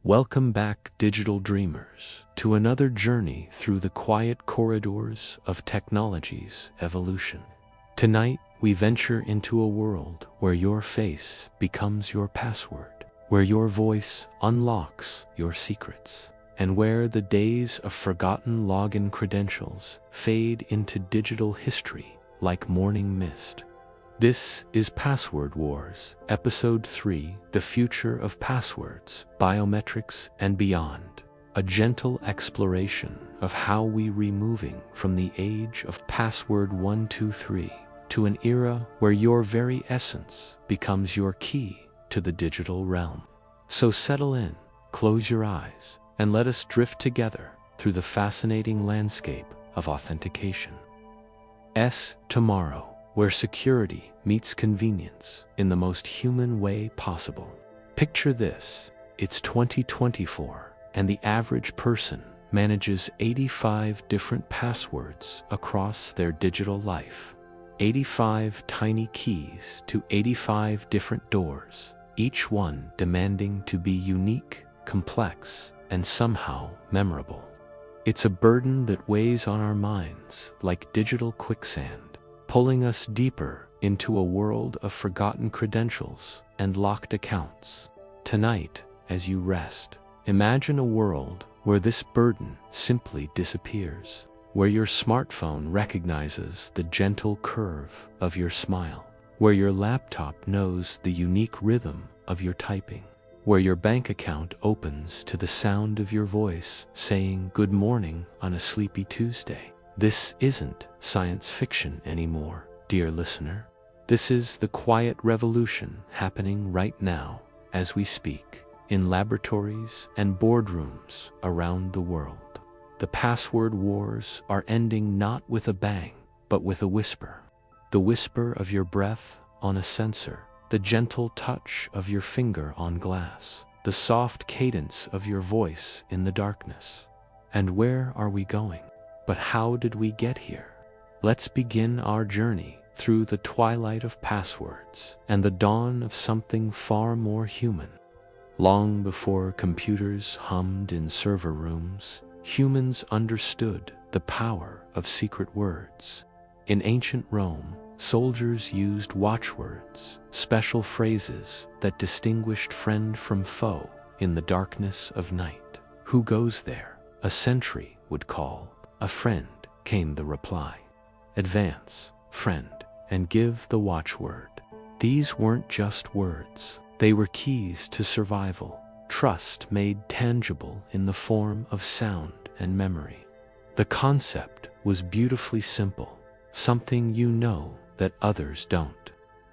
Welcome back, digital dreamers, to another journey through the quiet corridors of technology's evolution. Tonight, we venture into a world where your face becomes your password, where your voice unlocks your secrets, and where the days of forgotten login credentials fade into digital history like morning mist. This is Password Wars, Episode 3, The Future of Passwords, Biometrics and Beyond. A gentle exploration of how we're moving from the age of password 123 to an era where your very essence becomes your key to the digital realm. So settle in, close your eyes, and let us drift together through the fascinating landscape of authentication. Tomorrow, where security meets convenience in the most human way possible. Picture this, it's 2024, and the average person manages 85 different passwords across their digital life. 85 tiny keys to 85 different doors, each one demanding to be unique, complex, and somehow memorable. It's a burden that weighs on our minds like digital quicksand, pulling us deeper into a world of forgotten credentials and locked accounts. Tonight, as you rest, imagine a world where this burden simply disappears, where your smartphone recognizes the gentle curve of your smile, where your laptop knows the unique rhythm of your typing, where your bank account opens to the sound of your voice saying good morning on a sleepy Tuesday. This isn't science fiction anymore, dear listener. This is the quiet revolution happening right now as we speak, in laboratories and boardrooms around the world. The password wars are ending not with a bang, but with a whisper. The whisper of your breath on a sensor, the gentle touch of your finger on glass, the soft cadence of your voice in the darkness. And where are we going? But how did we get here? Let's begin our journey through the twilight of passwords and the dawn of something far more human. Long before computers hummed in server rooms, humans understood the power of secret words. In ancient Rome, soldiers used watchwords, special phrases that distinguished friend from foe in the darkness of night. Who goes there? A sentry would call. A friend, came the reply. Advance, friend, and give the watchword. These weren't just words. They were keys to survival, trust made tangible in the form of sound and memory. The concept was beautifully simple, something you know that others don't.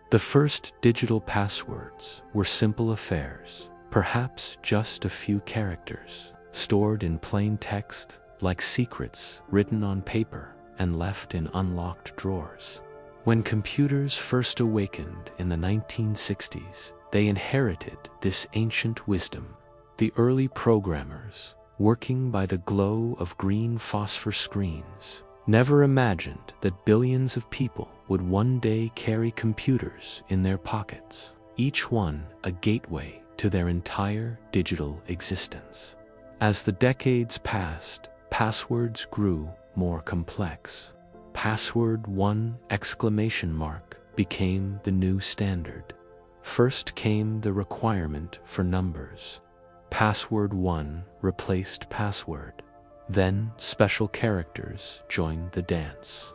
The first digital passwords were simple affairs, perhaps just a few characters, stored in plain text, like secrets written on paper and left in unlocked drawers. When computers first awakened in the 1960s, they inherited this ancient wisdom. The early programmers, working by the glow of green phosphor screens, never imagined that billions of people would one day carry computers in their pockets, each one a gateway to their entire digital existence. As the decades passed, passwords grew more complex. Password 1 exclamation mark became the new standard. First came the requirement for numbers. Password 1 replaced password. Then special characters joined the dance.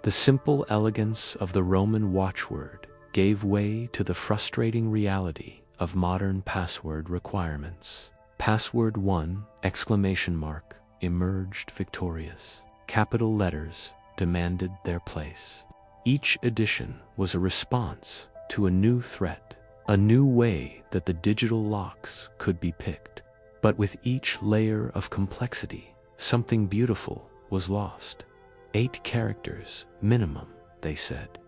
The simple elegance of the Roman watchword gave way to the frustrating reality of modern password requirements. Password 1 exclamation mark emerged victorious. Capital letters demanded their place. Each edition was a response to a new threat, a new way that the digital locks could be picked. But with each layer of complexity, something beautiful was lost. 8 characters minimum, they said,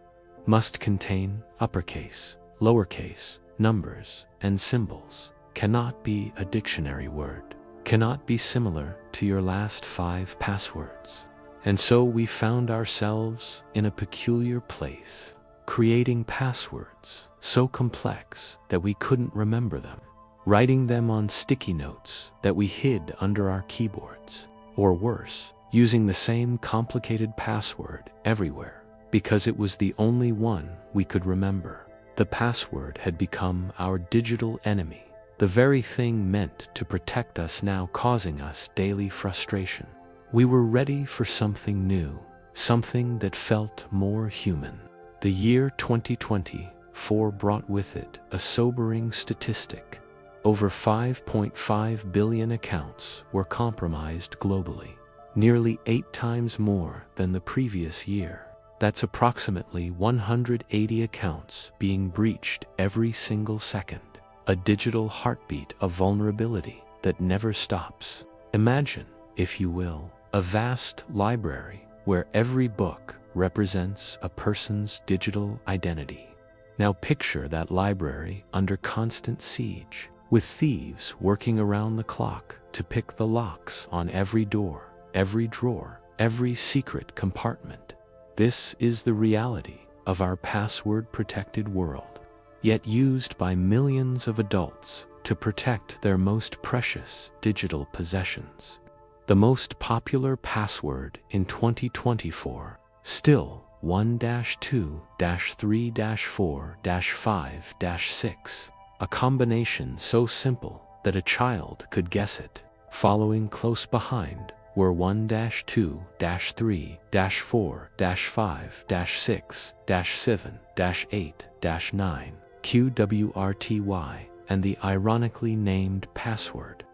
must contain uppercase, lowercase, numbers, and symbols. Cannot be a dictionary word. Cannot be similar to your last 5 passwords. And so we found ourselves in a peculiar place, creating passwords so complex that we couldn't remember them. writing them on sticky notes that we hid under our keyboards, or worse, using the same complicated password everywhere because it was the only one we could remember. The password had become our digital enemy, the very thing meant to protect us now causing us daily frustration. We were ready for something new, something that felt more human. The year 2024 brought with it a sobering statistic. Over 5.5 billion accounts were compromised globally, nearly 8 times more than the previous year. That's approximately 180 accounts being breached every single second. A digital heartbeat of vulnerability that never stops. Imagine, if you will, a vast library where every book represents a person's digital identity. Now picture that library under constant siege, with thieves working around the clock to pick the locks on every door, every drawer, every secret compartment. This is the reality of our password-protected world, yet used by millions of adults to protect their most precious digital possessions. The most popular password in 2024, still 1-2-3-4-5-6, a combination so simple that a child could guess it. Following close behind were 1-2-3-4-5-6-7-8-9, QWRTY, and the ironically named password.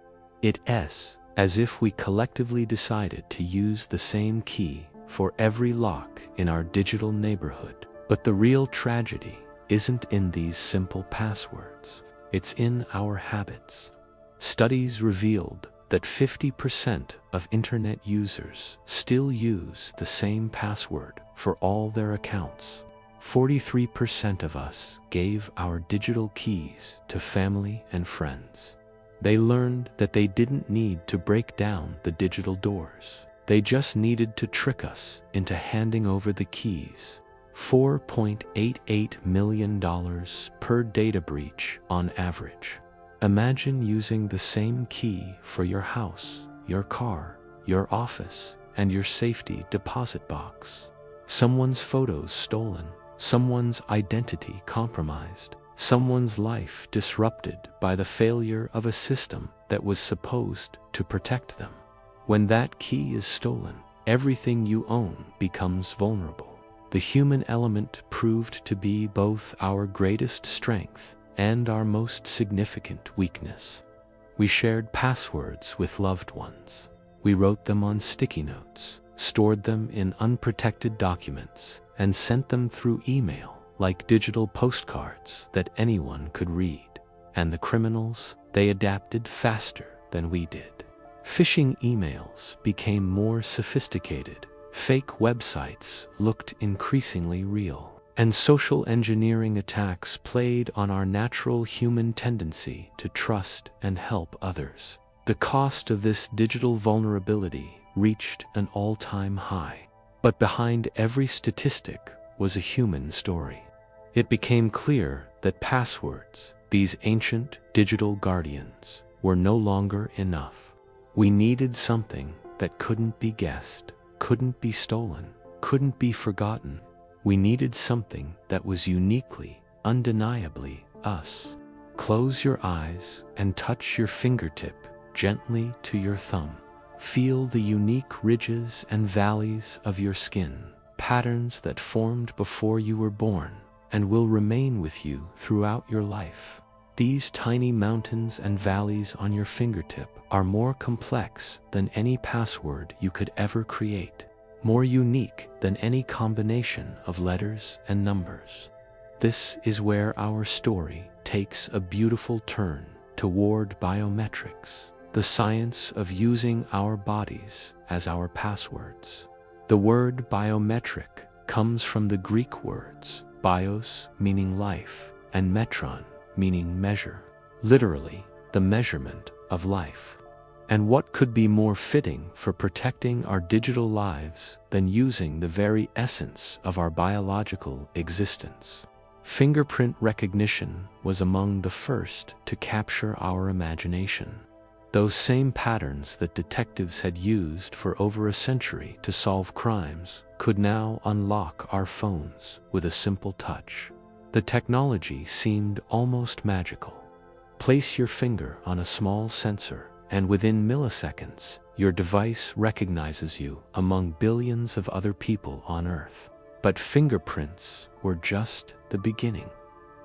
It's as if we collectively decided to use the same key for every lock in our digital neighborhood. But the real tragedy isn't in these simple passwords. It's in our habits. Studies revealed that 50% of internet users still use the same password for all their accounts. 43% of us gave our digital keys to family and friends. They learned that they didn't need to break down the digital doors. They just needed to trick us into handing over the keys. $4.88 million per data breach on average. Imagine using the same key for your house, your car, your office, and your safety deposit box. Someone's photos stolen, someone's identity compromised, someone's life disrupted by the failure of a system that was supposed to protect them. When that key is stolen, everything you own becomes vulnerable. The human element proved to be both our greatest strength and our most significant weakness. We shared passwords with loved ones. We wrote them on sticky notes, stored them in unprotected documents, and sent them through email like digital postcards that anyone could read. And the criminals, they adapted faster than we did. Phishing emails became more sophisticated. Fake websites looked increasingly real. And social engineering attacks played on our natural human tendency to trust and help others. The cost of this digital vulnerability reached an all-time high. But behind every statistic was a human story. It became clear that passwords, these ancient digital guardians, were no longer enough. We needed something that couldn't be guessed, couldn't be stolen, couldn't be forgotten. We needed something that was uniquely, undeniably us. Close your eyes and touch your fingertip gently to your thumb. Feel the unique ridges and valleys of your skin, patterns that formed before you were born and will remain with you throughout your life. These tiny mountains and valleys on your fingertip are more complex than any password you could ever create, more unique than any combination of letters and numbers. This is where our story takes a beautiful turn toward biometrics, the science of using our bodies as our passwords. The word biometric comes from the Greek words bios, meaning life, and metron, meaning measure, literally the measurement of life. And what could be more fitting for protecting our digital lives than using the very essence of our biological existence? Fingerprint recognition was among the first to capture our imagination. Those same patterns that detectives had used for over a century to solve crimes could now unlock our phones with a simple touch. The technology seemed almost magical. Place your finger on a small sensor, and within milliseconds, your device recognizes you among billions of other people on Earth. But fingerprints were just the beginning.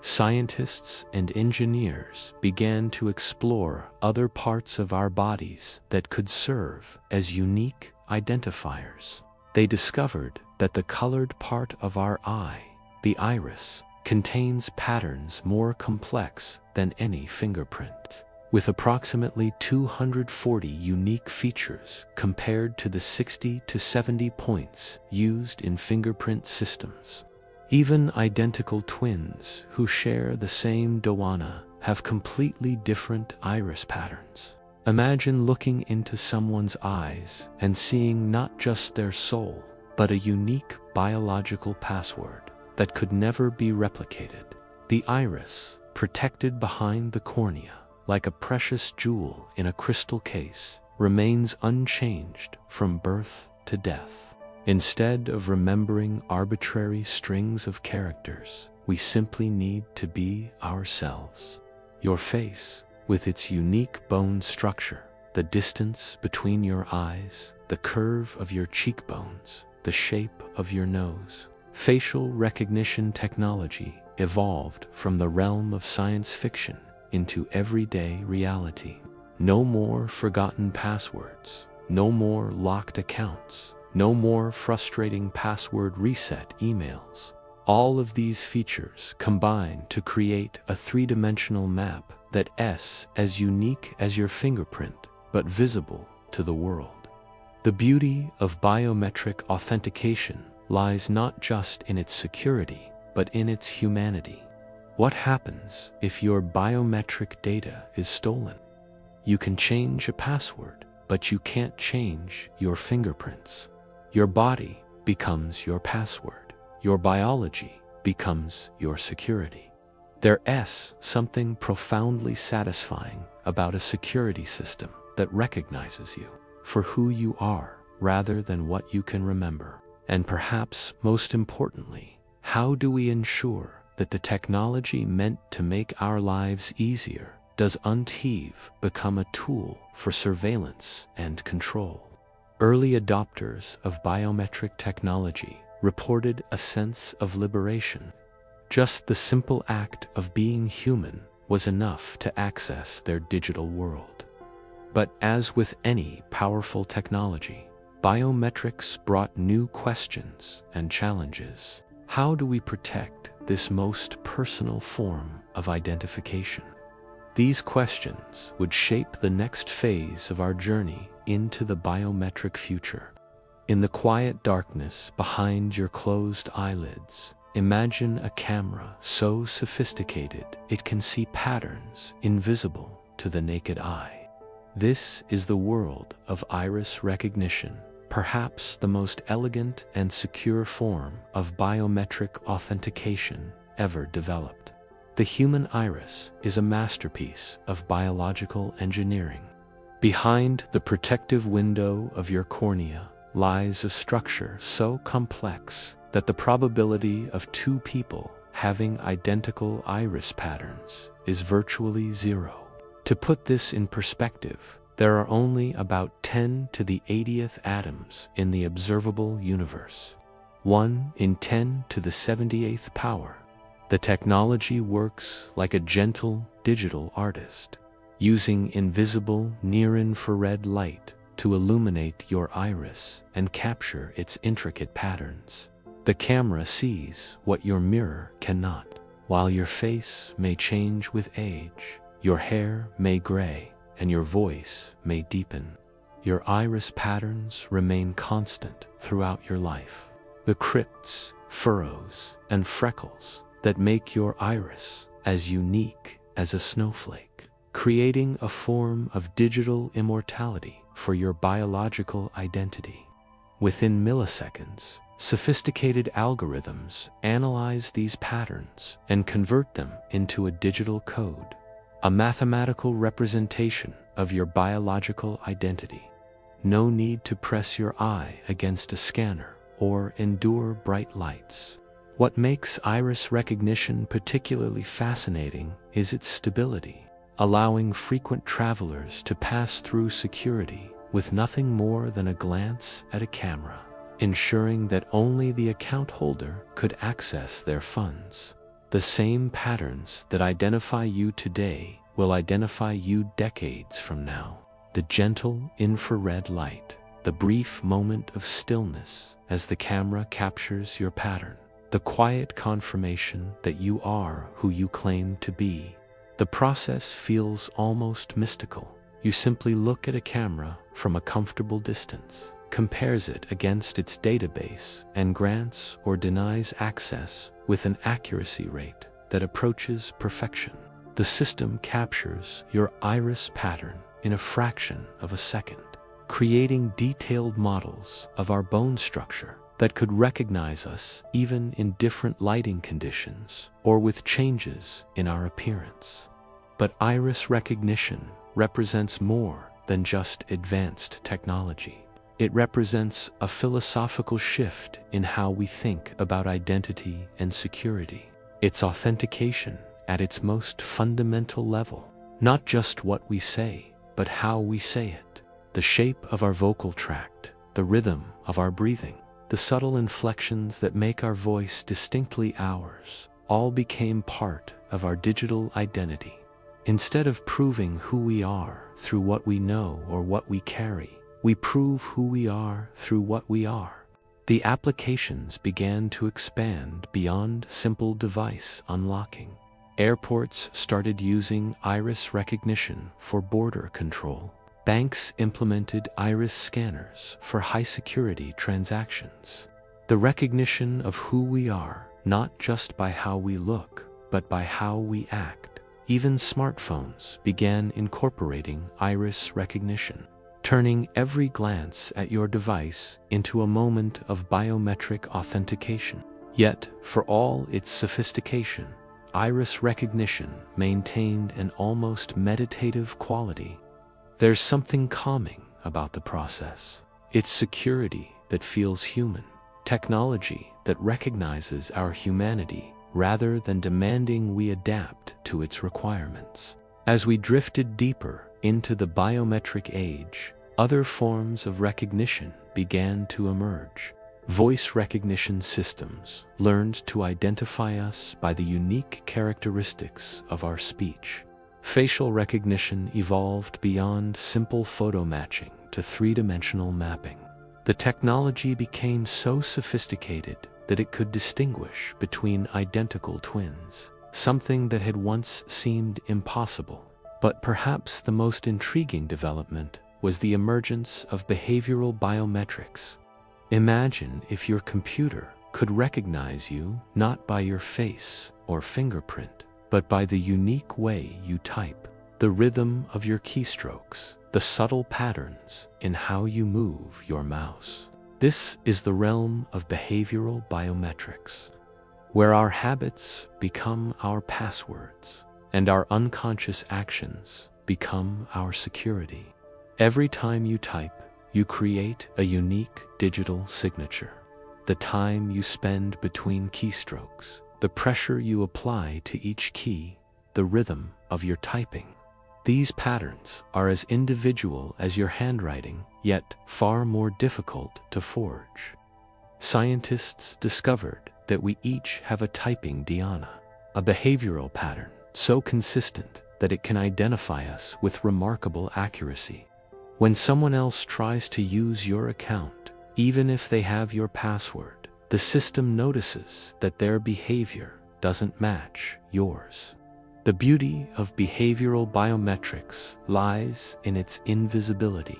Scientists and engineers began to explore other parts of our bodies that could serve as unique identifiers. They discovered that the colored part of our eye, the iris, contains patterns more complex than any fingerprint, with approximately 240 unique features compared to the 60 to 70 points used in fingerprint systems. Even identical twins who share the same doana have completely different iris patterns. Imagine looking into someone's eyes and seeing not just their soul, but a unique biological password that could never be replicated. The iris, protected behind the cornea, like a precious jewel in a crystal case, remains unchanged from birth to death. Instead of remembering arbitrary strings of characters, we simply need to be ourselves. Your face, with its unique bone structure, the distance between your eyes, the curve of your cheekbones, the shape of your nose. Facial recognition technology evolved from the realm of science fiction into everyday reality. No more forgotten passwords, no more locked accounts, no more frustrating password reset emails. All of these features combine to create a three-dimensional map that's as unique as your fingerprint, but visible to the world. The beauty of biometric authentication lies not just in its security, but in its humanity. What happens if your biometric data is stolen? You can change a password, but you can't change your fingerprints. Your body becomes your password. Your biology becomes your security. There's something profoundly satisfying about a security system that recognizes you for who you are rather than what you can remember. And perhaps most importantly, how do we ensure that the technology meant to make our lives easier doesn't become a tool for surveillance and control? Early adopters of biometric technology reported a sense of liberation. Just the simple act of being human was enough to access their digital world. But as with any powerful technology, biometrics brought new questions and challenges. How do we protect this most personal form of identification? These questions would shape the next phase of our journey into the biometric future. In the quiet darkness behind your closed eyelids, imagine a camera so sophisticated it can see patterns invisible to the naked eye. This is the world of iris recognition, perhaps the most elegant and secure form of biometric authentication ever developed. The human iris is a masterpiece of biological engineering. Behind the protective window of your cornea lies a structure so complex that the probability of two people having identical iris patterns is virtually zero. To put this in perspective, there are only about 10 to the 80th atoms in the observable universe. 1 in 10 to the 78th power. The technology works like a gentle digital artist, using invisible near-infrared light to illuminate your iris and capture its intricate patterns. The camera sees what your mirror cannot. While your face may change with age, your hair may gray, and your voice may deepen, your iris patterns remain constant throughout your life. The crypts, furrows, and freckles that make your iris as unique as a snowflake, creating a form of digital immortality for your biological identity. Within milliseconds, Sophisticated algorithms analyze these patterns and convert them into a digital code, a mathematical representation of your biological identity. No need to press your eye against a scanner or endure bright lights. What makes iris recognition particularly fascinating is its stability, allowing frequent travelers to pass through security with nothing more than a glance at a camera, ensuring that only the account holder could access their funds. The same patterns that identify you today will identify you decades from now. The gentle infrared light, the brief moment of stillness as the camera captures your pattern, the quiet confirmation that you are who you claim to be. The process feels almost mystical. You simply look at a camera from a comfortable distance, compares it against its database, and grants or denies access with an accuracy rate that approaches perfection. The system captures your iris pattern in a fraction of a second, creating detailed models of our bone structure that could recognize us even in different lighting conditions or with changes in our appearance. But iris recognition represents more than just advanced technology. It represents a philosophical shift in how we think about identity and security. It's authentication at its most fundamental level, not just what we say, but how we say it. The shape of our vocal tract, the rhythm of our breathing, the subtle inflections that make our voice distinctly ours, all became part of our digital identity. Instead of proving who we are through what we know or what we carry, we prove who we are through what we are. The applications began to expand beyond simple device unlocking. Airports started using iris recognition for border control. Banks implemented iris scanners for high-security transactions. The recognition of who we are, not just by how we look, but by how we act. Even smartphones began incorporating iris recognition, turning every glance at your device into a moment of biometric authentication. Yet, for all its sophistication, iris recognition maintained an almost meditative quality. There's something calming about the process. It's security that feels human, technology that recognizes our humanity rather than demanding we adapt to its requirements. As we drifted deeper into the biometric age, other forms of recognition began to emerge. Voice recognition systems learned to identify us by the unique characteristics of our speech. Facial recognition evolved beyond simple photo matching to three-dimensional mapping. The technology became so sophisticated that it could distinguish between identical twins, something that had once seemed impossible. But perhaps the most intriguing development was the emergence of behavioral biometrics. Imagine if your computer could recognize you not by your face or fingerprint, but by the unique way you type, the rhythm of your keystrokes, the subtle patterns in how you move your mouse. This is the realm of behavioral biometrics, where our habits become our passwords and our unconscious actions become our security. Every time you type, you create a unique digital signature. The time you spend between keystrokes, the pressure you apply to each key, the rhythm of your typing. These patterns are as individual as your handwriting, yet far more difficult to forge. Scientists discovered that we each have a typing dhyana, a behavioral pattern so consistent that it can identify us with remarkable accuracy. When someone else tries to use your account, even if they have your password, the system notices that their behavior doesn't match yours. The beauty of behavioral biometrics lies in its invisibility.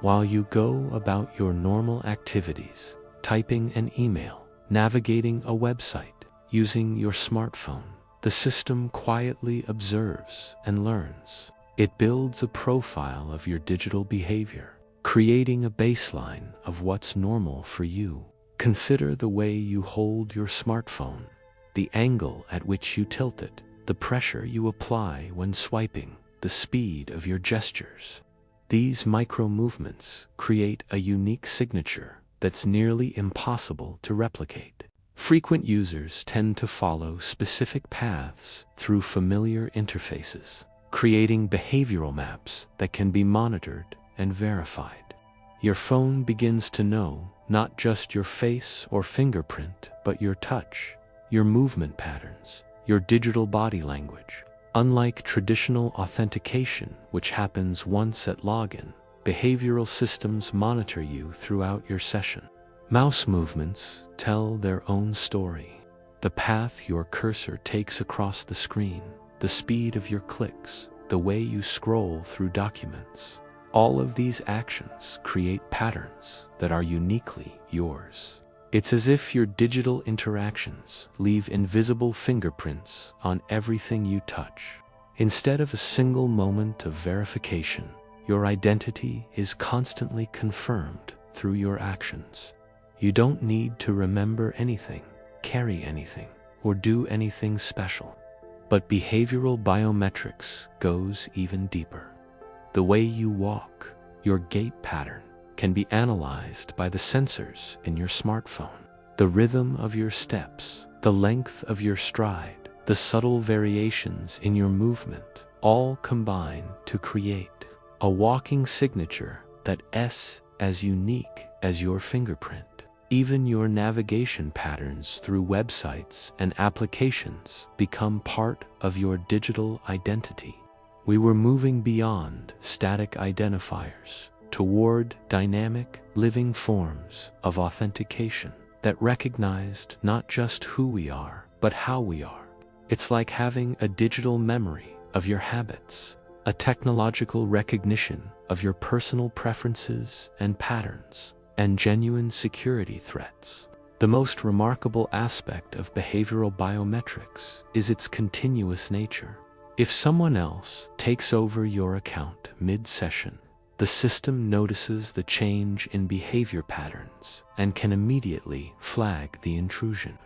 While you go about your normal activities, typing an email, navigating a website, using your smartphone, the system quietly observes and learns. It builds a profile of your digital behavior, creating a baseline of what's normal for you. Consider the way you hold your smartphone, the angle at which you tilt it, the pressure you apply when swiping, the speed of your gestures. These micro movements create a unique signature that's nearly impossible to replicate. Frequent users tend to follow specific paths through familiar interfaces, creating behavioral maps that can be monitored and verified. Your phone begins to know not just your face or fingerprint, but your touch, your movement patterns, your digital body language. Unlike traditional authentication, which happens once at login, behavioral systems monitor you throughout your session. Mouse movements tell their own story. The path your cursor takes across the screen, the speed of your clicks, the way you scroll through documents. All of these actions create patterns that are uniquely yours. It's as if your digital interactions leave invisible fingerprints on everything you touch. Instead of a single moment of verification, your identity is constantly confirmed through your actions. You don't need to remember anything, carry anything, or do anything special. But behavioral biometrics goes even deeper. The way you walk, your gait pattern, can be analyzed by the sensors in your smartphone. The rhythm of your steps, the length of your stride, the subtle variations in your movement, all combine to create a walking signature that's as unique as your fingerprint. Even your navigation patterns through websites and applications become part of your digital identity. We were moving beyond static identifiers toward dynamic, living forms of authentication that recognized not just who we are, but how we are. It's like having a digital memory of your habits, a technological recognition of your personal preferences and patterns, and genuine security threats. The most remarkable aspect of behavioral biometrics is its continuous nature. If someone else takes over your account mid-session, the system notices the change in behavior patterns and can immediately flag the intrusion.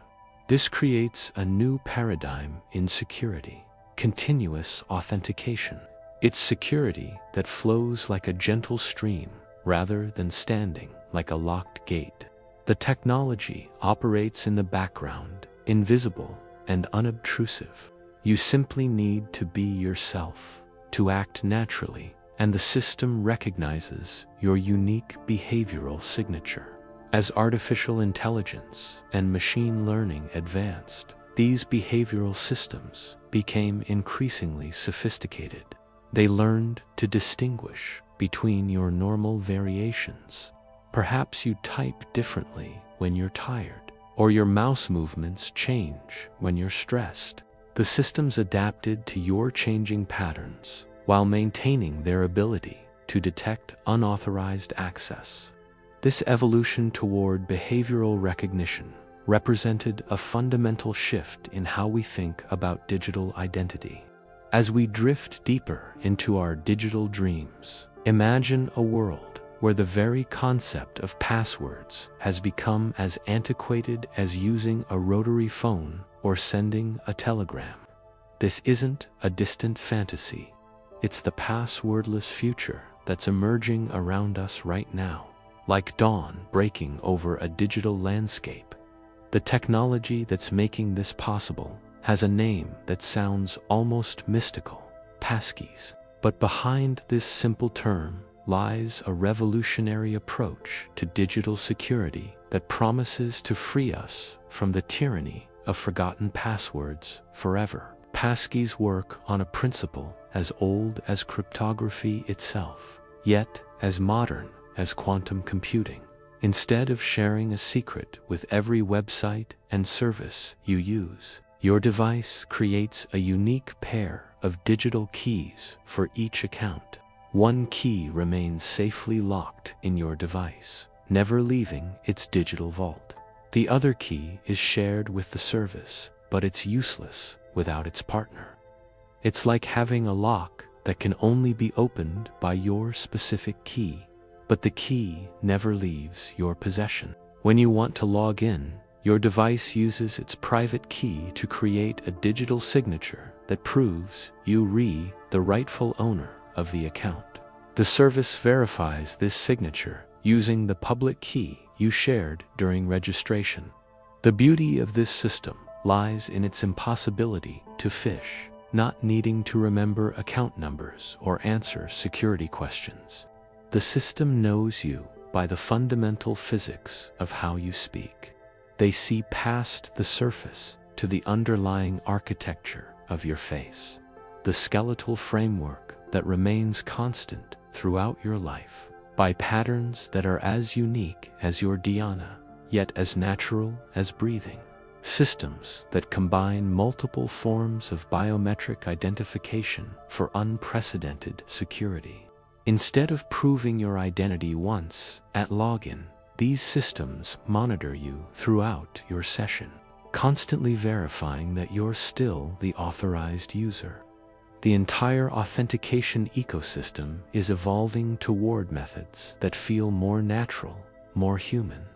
This creates a new paradigm in security: continuous authentication. It's security that flows like a gentle stream rather than standing like a locked gate. The technology operates in the background, invisible and unobtrusive. You simply need to be yourself, to act naturally, and the system recognizes your unique behavioral signature. As artificial intelligence and machine learning advanced, these behavioral systems became increasingly sophisticated. They learned to distinguish between your normal variations. Perhaps you type differently when you're tired, or your mouse movements change when you're stressed. The systems adapted to your changing patterns while maintaining their ability to detect unauthorized access. This evolution toward behavioral recognition represented a fundamental shift in how we think about digital identity. As we drift deeper into our digital dreams, imagine a world where the very concept of passwords has become as antiquated as using a rotary phone or sending a telegram. This isn't a distant fantasy. It's the passwordless future that's emerging around us right now, like dawn breaking over a digital landscape. The technology that's making this possible has a name that sounds almost mystical: passkeys. But behind this simple term lies a revolutionary approach to digital security that promises to free us from the tyranny of forgotten passwords forever. Passkeys work on a principle as old as cryptography itself, yet as modern as quantum computing. Instead of sharing a secret with every website and service you use, your device creates a unique pair of digital keys for each account. One key remains safely locked in your device, never leaving its digital vault. The other key is shared with the service, but it's useless without its partner. It's like having a lock that can only be opened by your specific key, but the key never leaves your possession. When you want to log in, your device uses its private key to create a digital signature that proves you the rightful owner of the account. The service verifies this signature using the public key you shared during registration. The beauty of this system lies in its impossibility to phish, not needing to remember account numbers or answer security questions. The system knows you by the fundamental physics of how you speak. They see past the surface to the underlying architecture of your face, the skeletal framework that remains constant throughout your life, by patterns that are as unique as your DNA, yet as natural as breathing. Systems that combine multiple forms of biometric identification for unprecedented security. Instead of proving your identity once at login, these systems monitor you throughout your session, constantly verifying that you're still the authorized user. The entire authentication ecosystem is evolving toward methods that feel more natural, more human.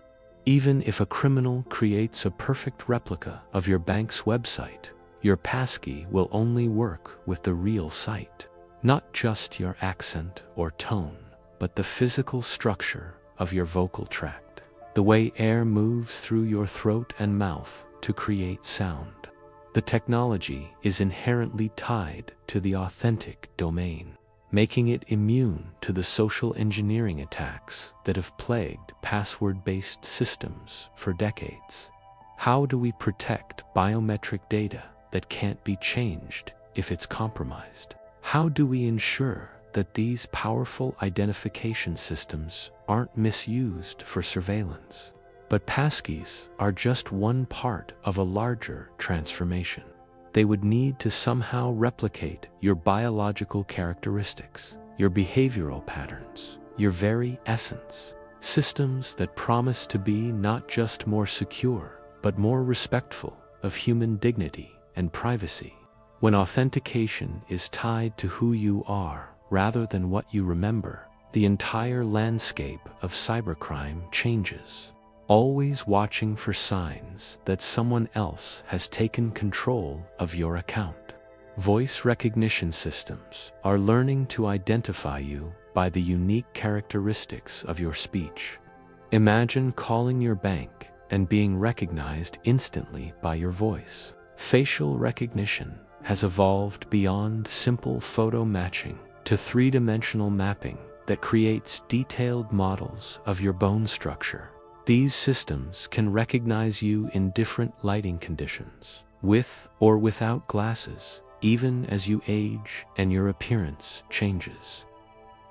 Even if a criminal creates a perfect replica of your bank's website, your passkey will only work with the real site. Not just your accent or tone, but the physical structure of your vocal tract, the way air moves through your throat and mouth to create sound. The technology is inherently tied to the authentic domain, making it immune to the social engineering attacks that have plagued password-based systems for decades. How do we protect biometric data that can't be changed if it's compromised? How do we ensure that these powerful identification systems aren't misused for surveillance? But passkeys are just one part of a larger transformation. They would need to somehow replicate your biological characteristics, your behavioral patterns, your very essence. Systems that promise to be not just more secure, but more respectful of human dignity and privacy. When authentication is tied to who you are rather than what you remember, the entire landscape of cybercrime changes. Always watching for signs that someone else has taken control of your account. Voice recognition systems are learning to identify you by the unique characteristics of your speech. Imagine calling your bank and being recognized instantly by your voice. Facial recognition has evolved beyond simple photo matching to three-dimensional mapping that creates detailed models of your bone structure. These systems can recognize you in different lighting conditions, with or without glasses, even as you age and your appearance changes.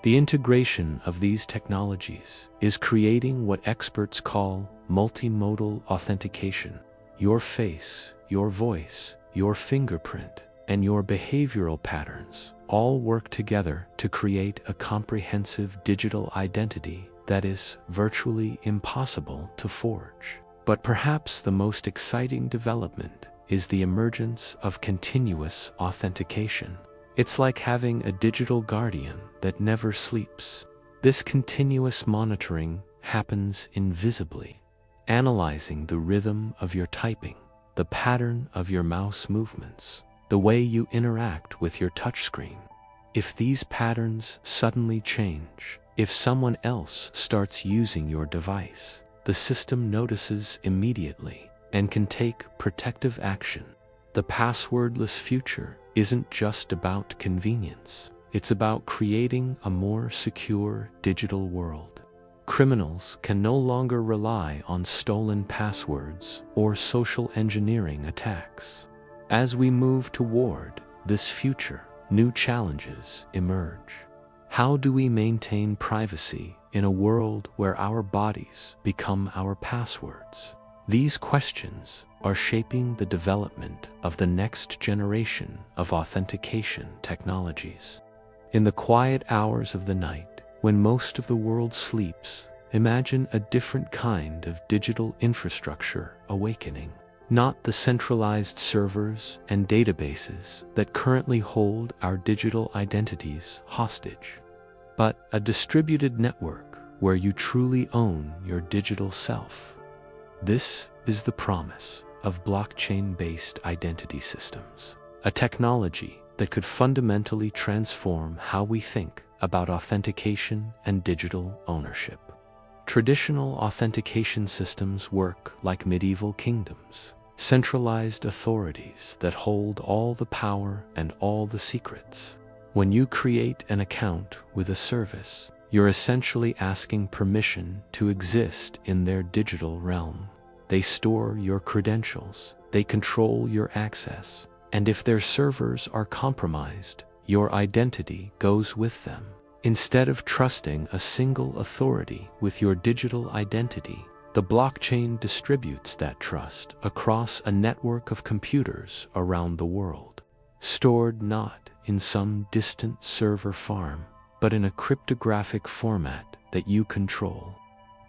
The integration of these technologies is creating what experts call multimodal authentication. Your face, your voice, your fingerprint, and your behavioral patterns all work together to create a comprehensive digital identity that is virtually impossible to forge. But perhaps the most exciting development is the emergence of continuous authentication. It's like having a digital guardian that never sleeps. This continuous monitoring happens invisibly, analyzing the rhythm of your typing, the pattern of your mouse movements, the way you interact with your touchscreen. If these patterns suddenly change, if someone else starts using your device, the system notices immediately and can take protective action. The passwordless future isn't just about convenience. It's about creating a more secure digital world. Criminals can no longer rely on stolen passwords or social engineering attacks. As we move toward this future, new challenges emerge. How do we maintain privacy in a world where our bodies become our passwords? These questions are shaping the development of the next generation of authentication technologies. In the quiet hours of the night, when most of the world sleeps, imagine a different kind of digital infrastructure awakening. Not the centralized servers and databases that currently hold our digital identities hostage, but a distributed network where you truly own your digital self. This is the promise of blockchain-based identity systems, a technology that could fundamentally transform how we think about authentication and digital ownership. Traditional authentication systems work like medieval kingdoms, centralized authorities that hold all the power and all the secrets. When you create an account with a service, you're essentially asking permission to exist in their digital realm. They store your credentials, they control your access, and if their servers are compromised, your identity goes with them. Instead of trusting a single authority with your digital identity, the blockchain distributes that trust across a network of computers around the world, stored not in some distant server farm, but in a cryptographic format that you control.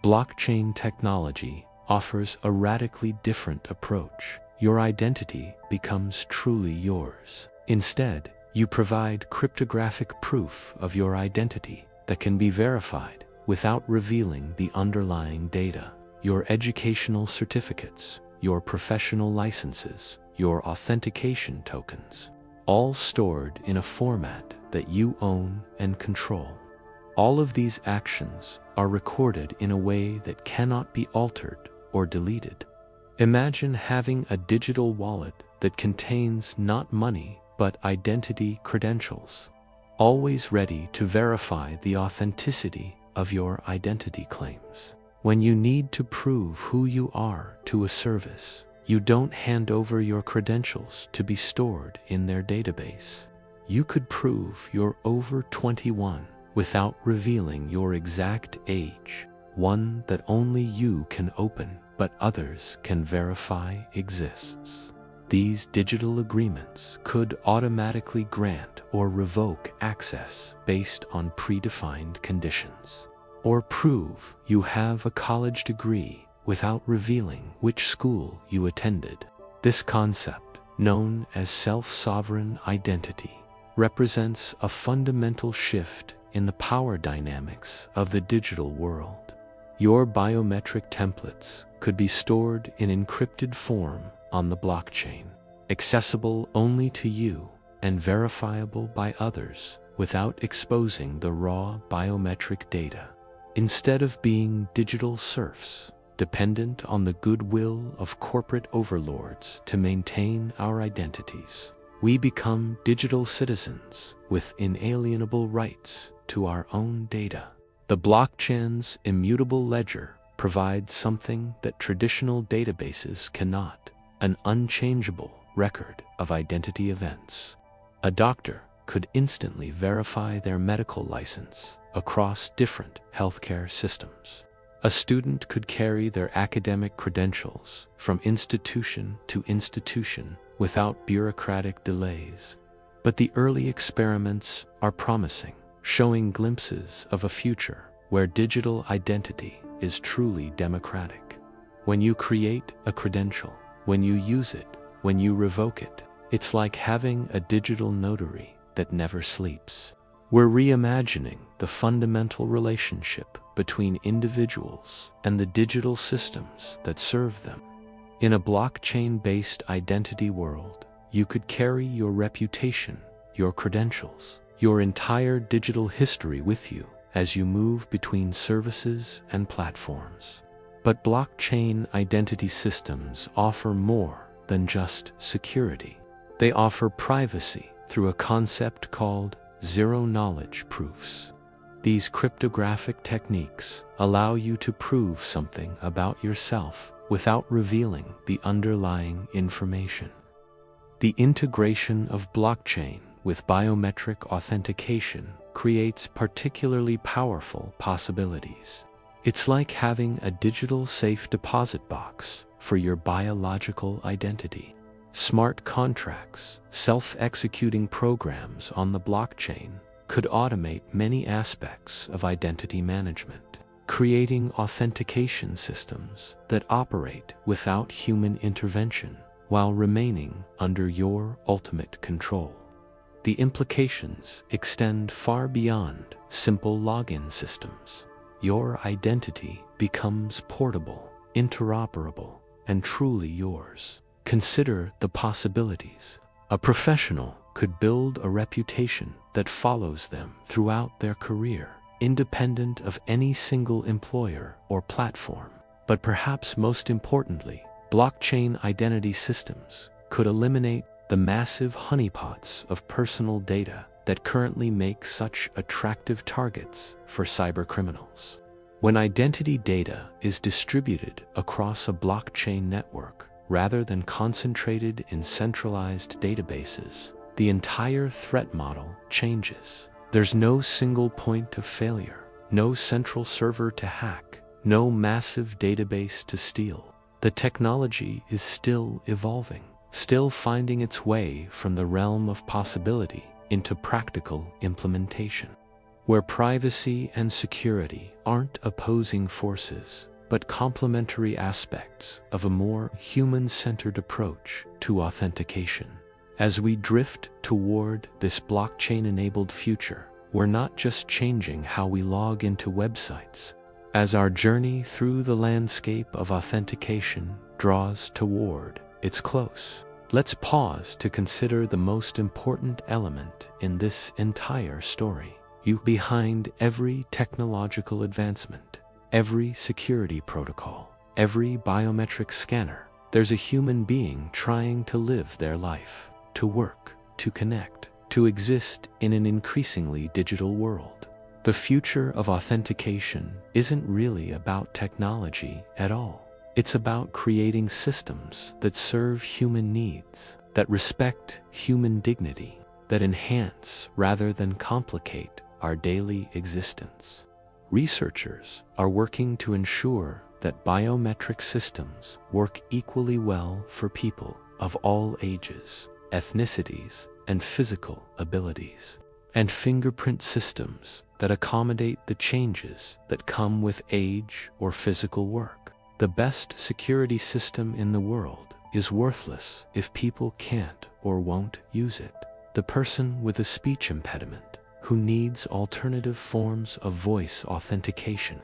Blockchain technology offers a radically different approach. Your identity becomes truly yours. Instead, you provide cryptographic proof of your identity that can be verified without revealing the underlying data. Your educational certificates, your professional licenses, your authentication tokens, all stored in a format that you own and control. All of these actions are recorded in a way that cannot be altered or deleted. Imagine having a digital wallet that contains not money but identity credentials, always ready to verify the authenticity of your identity claims. When you need to prove who you are to a service, you don't hand over your credentials to be stored in their database. You could prove you're over 21 without revealing your exact age, one that only you can open but others can verify exists. These digital agreements could automatically grant or revoke access based on predefined conditions, or prove you have a college degree without revealing which school you attended. This concept, known as self-sovereign identity, represents a fundamental shift in the power dynamics of the digital world. Your biometric templates could be stored in encrypted form on the blockchain, accessible only to you and verifiable by others without exposing the raw biometric data. Instead of being digital serfs, dependent on the goodwill of corporate overlords to maintain our identities, we become digital citizens with inalienable rights to our own data. The blockchain's immutable ledger provides something that traditional databases cannot: an unchangeable record of identity events. A doctor could instantly verify their medical license across different healthcare systems. A student could carry their academic credentials from institution to institution without bureaucratic delays. But the early experiments are promising, showing glimpses of a future where digital identity is truly democratic. When you create a credential, when you use it, when you revoke it, it's like having a digital notary that never sleeps. We're reimagining the fundamental relationship between individuals and the digital systems that serve them. In a blockchain-based identity world, you could carry your reputation, your credentials, your entire digital history with you as you move between services and platforms. But blockchain identity systems offer more than just security. They offer privacy through a concept called zero-knowledge proofs. These cryptographic techniques allow you to prove something about yourself without revealing the underlying information. The integration of blockchain with biometric authentication creates particularly powerful possibilities. It's like having a digital safe deposit box for your biological identity. Smart contracts, self-executing programs on the blockchain could automate many aspects of identity management, creating authentication systems that operate without human intervention while remaining under your ultimate control. The implications extend far beyond simple login systems. Your identity becomes portable, interoperable, and truly yours. Consider the possibilities. A professional could build a reputation that follows them throughout their career, independent of any single employer or platform. But perhaps most importantly, blockchain identity systems could eliminate the massive honeypots of personal data that currently make such attractive targets for cybercriminals. When identity data is distributed across a blockchain network rather than concentrated in centralized databases, the entire threat model changes. There's no single point of failure, no central server to hack, no massive database to steal. The technology is still evolving, still finding its way from the realm of possibility into practical implementation, where privacy and security aren't opposing forces, but complementary aspects of a more human-centered approach to authentication. As we drift toward this blockchain-enabled future, we're not just changing how we log into websites. As our journey through the landscape of authentication draws toward its close, let's pause to consider the most important element in this entire story. Behind every technological advancement, every security protocol, every biometric scanner, there's a human being trying to live their life, to work, to connect, to exist in an increasingly digital world. The future of authentication isn't really about technology at all. It's about creating systems that serve human needs, that respect human dignity, that enhance rather than complicate our daily existence. Researchers are working to ensure that biometric systems work equally well for people of all ages, ethnicities, and physical abilities, and fingerprint systems that accommodate the changes that come with age or physical work. The best security system in the world is worthless if people can't or won't use it. The person with a speech impediment who needs alternative forms of voice authentication.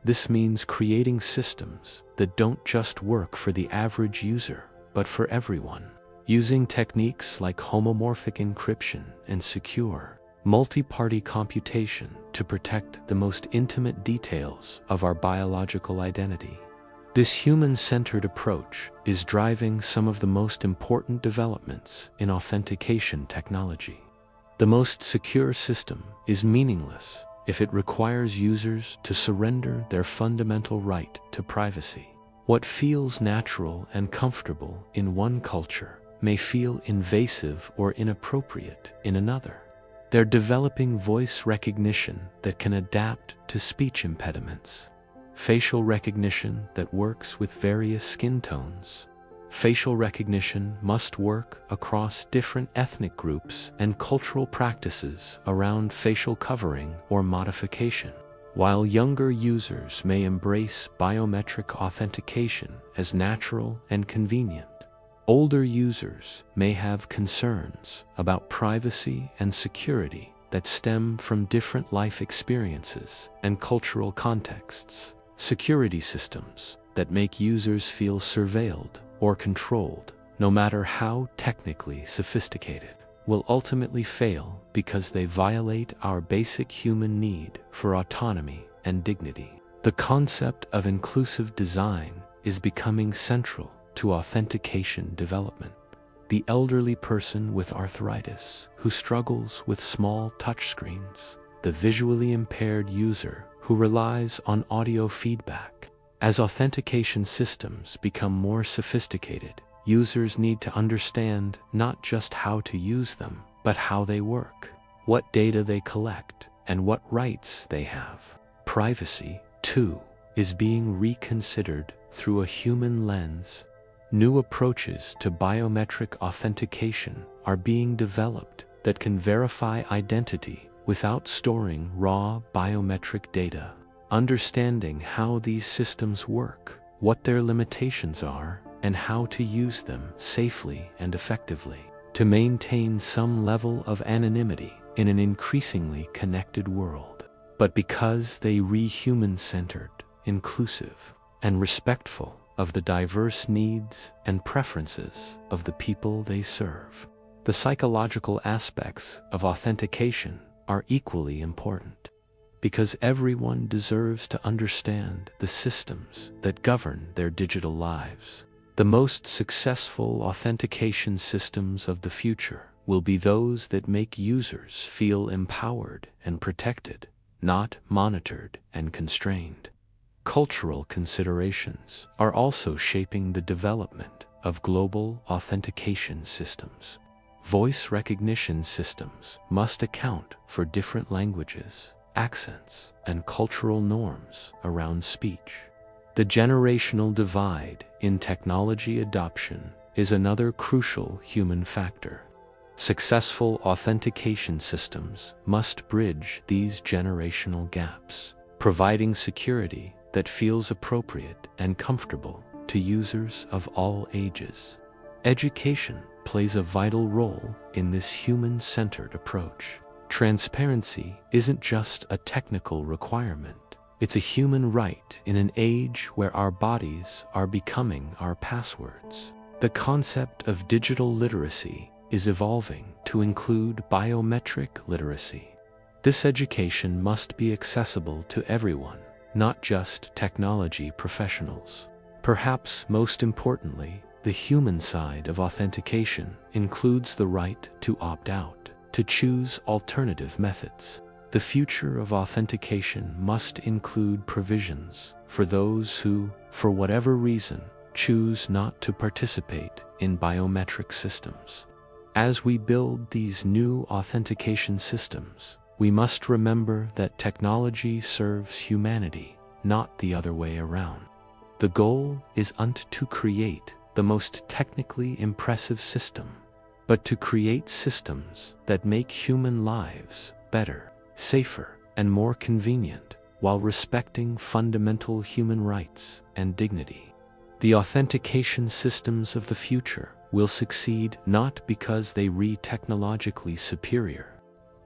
This means creating systems that don't just work for the average user, but for everyone. Using techniques like homomorphic encryption and secure, multi-party computation to protect the most intimate details of our biological identity. This human-centered approach is driving some of the most important developments in authentication technology. The most secure system is meaningless if it requires users to surrender their fundamental right to privacy. What feels natural and comfortable in one culture may feel invasive or inappropriate in another. They're developing voice recognition that can adapt to speech impediments, facial recognition that works with various skin tones. Facial recognition must work across different ethnic groups and cultural practices around facial covering or modification. While younger users may embrace biometric authentication as natural and convenient, older users may have concerns about privacy and security that stem from different life experiences and cultural contexts. Security systems that make users feel surveilled or controlled, no matter how technically sophisticated, will ultimately fail because they violate our basic human need for autonomy and dignity. The concept of inclusive design is becoming central to authentication development. The elderly person with arthritis who struggles with small touchscreens, the visually impaired user who relies on audio feedback. As authentication systems become more sophisticated, users need to understand not just how to use them, but how they work, what data they collect, and what rights they have. Privacy, too, is being reconsidered through a human lens. New approaches to biometric authentication are being developed that can verify identity without storing raw biometric data. Understanding how these systems work, what their limitations are, and how to use them safely and effectively to maintain some level of anonymity in an increasingly connected world. But because they re-human-centered, inclusive, and respectful of the diverse needs and preferences of the people they serve. The psychological aspects of authentication are equally important, because everyone deserves to understand the systems that govern their digital lives. The most successful authentication systems of the future will be those that make users feel empowered and protected, not monitored and constrained. Cultural considerations are also shaping the development of global authentication systems. Voice recognition systems must account for different languages, accents, and cultural norms around speech. The generational divide in technology adoption is another crucial human factor. Successful authentication systems must bridge these generational gaps, providing security that feels appropriate and comfortable to users of all ages. Education plays a vital role in this human-centered approach. Transparency isn't just a technical requirement. It's a human right in an age where our bodies are becoming our passwords. The concept of digital literacy is evolving to include biometric literacy. This education must be accessible to everyone, not just technology professionals. Perhaps most importantly, the human side of authentication includes the right to opt out, to choose alternative methods. The future of authentication must include provisions for those who, for whatever reason, choose not to participate in biometric systems. As we build these new authentication systems, we must remember that technology serves humanity, not the other way around. The goal isn't to create the most technically impressive system, but to create systems that make human lives better, safer, and more convenient while respecting fundamental human rights and dignity. The authentication systems of the future will succeed not because they are technologically superior.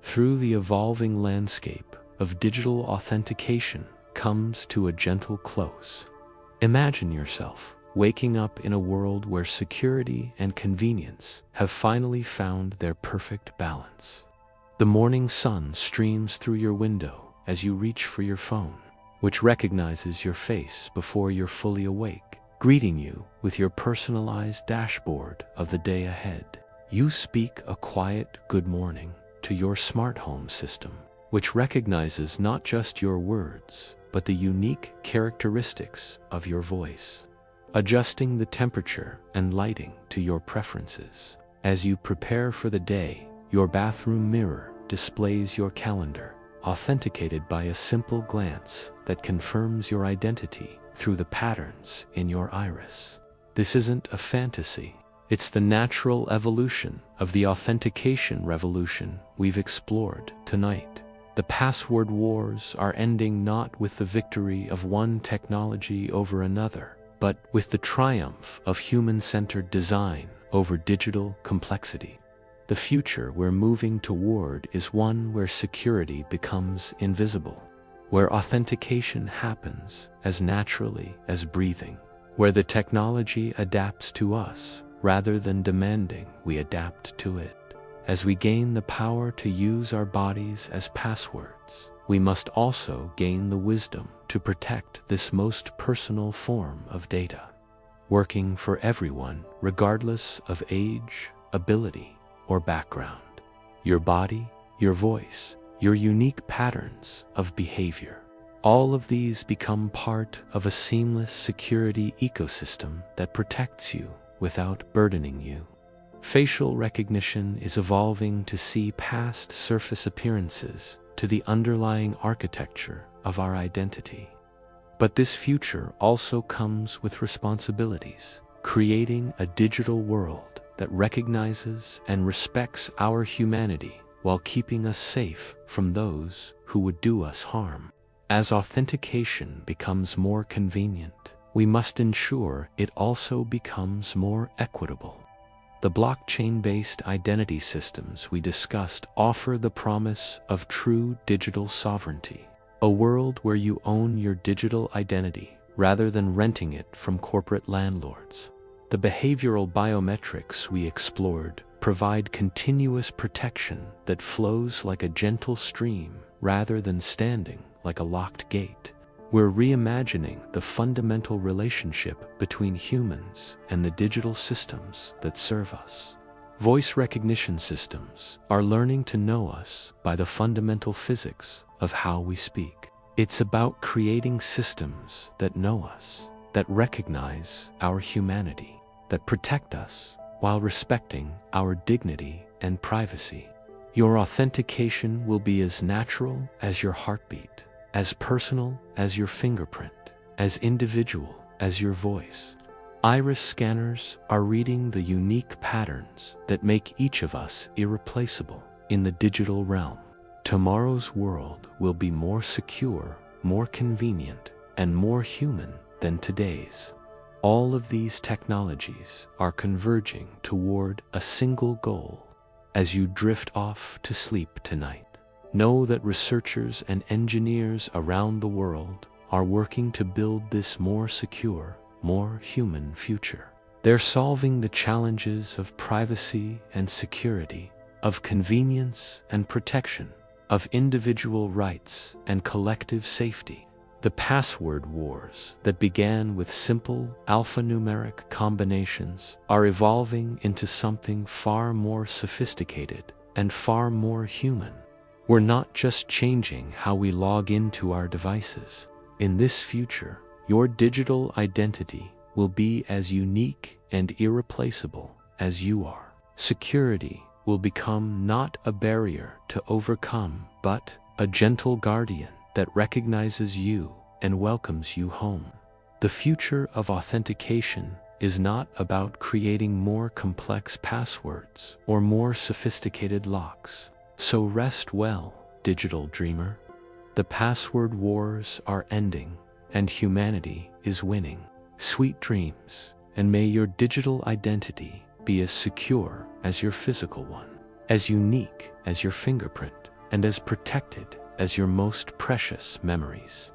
Through the evolving landscape of digital authentication comes to a gentle close. Imagine yourself waking up in a world where security and convenience have finally found their perfect balance. The morning sun streams through your window as you reach for your phone, which recognizes your face before you're fully awake, greeting you with your personalized dashboard of the day ahead. You speak a quiet good morning to your smart home system, which recognizes not just your words, but the unique characteristics of your voice, adjusting the temperature and lighting to your preferences. As you prepare for the day, your bathroom mirror displays your calendar, authenticated by a simple glance that confirms your identity through the patterns in your iris. This isn't a fantasy. It's the natural evolution of the authentication revolution we've explored tonight. The password wars are ending not with the victory of one technology over another, but with the triumph of human-centered design over digital complexity. The future we're moving toward is one where security becomes invisible, where authentication happens as naturally as breathing, where the technology adapts to us rather than demanding we adapt to it. As we gain the power to use our bodies as passwords, we must also gain the wisdom to protect this most personal form of data, working for everyone regardless of age, ability, or background. Your body, your voice, your unique patterns of behavior. All of these become part of a seamless security ecosystem that protects you without burdening you. Facial recognition is evolving to see past surface appearances to the underlying architecture of our identity. But this future also comes with responsibilities, creating a digital world that recognizes and respects our humanity while keeping us safe from those who would do us harm. As authentication becomes more convenient, we must ensure it also becomes more equitable. The blockchain-based identity systems we discussed offer the promise of true digital sovereignty, a world where you own your digital identity rather than renting it from corporate landlords. The behavioral biometrics we explored provide continuous protection that flows like a gentle stream rather than standing like a locked gate. We're reimagining the fundamental relationship between humans and the digital systems that serve us. Voice recognition systems are learning to know us by the fundamental physics of how we speak. It's about creating systems that know us, that recognize our humanity, that protect us while respecting our dignity and privacy. Your authentication will be as natural as your heartbeat, as personal as your fingerprint, as individual as your voice. Iris scanners are reading the unique patterns that make each of us irreplaceable in the digital realm. Tomorrow's world will be more secure, more convenient, and more human than today's. All of these technologies are converging toward a single goal. As you drift off to sleep tonight, know that researchers and engineers around the world are working to build this more secure, more human future. They're solving the challenges of privacy and security, of convenience and protection, of individual rights and collective safety. The password wars that began with simple alphanumeric combinations are evolving into something far more sophisticated and far more human. We're not just changing how we log into our devices. In this future, your digital identity will be as unique and irreplaceable as you are. Security will become not a barrier to overcome, but a gentle guardian that recognizes you and welcomes you home. The future of authentication is not about creating more complex passwords or more sophisticated locks. So rest well, digital dreamer. The password wars are ending, and humanity is winning. Sweet dreams, and may your digital identity be as secure as your physical one, as unique as your fingerprint, and as protected as your most precious memories.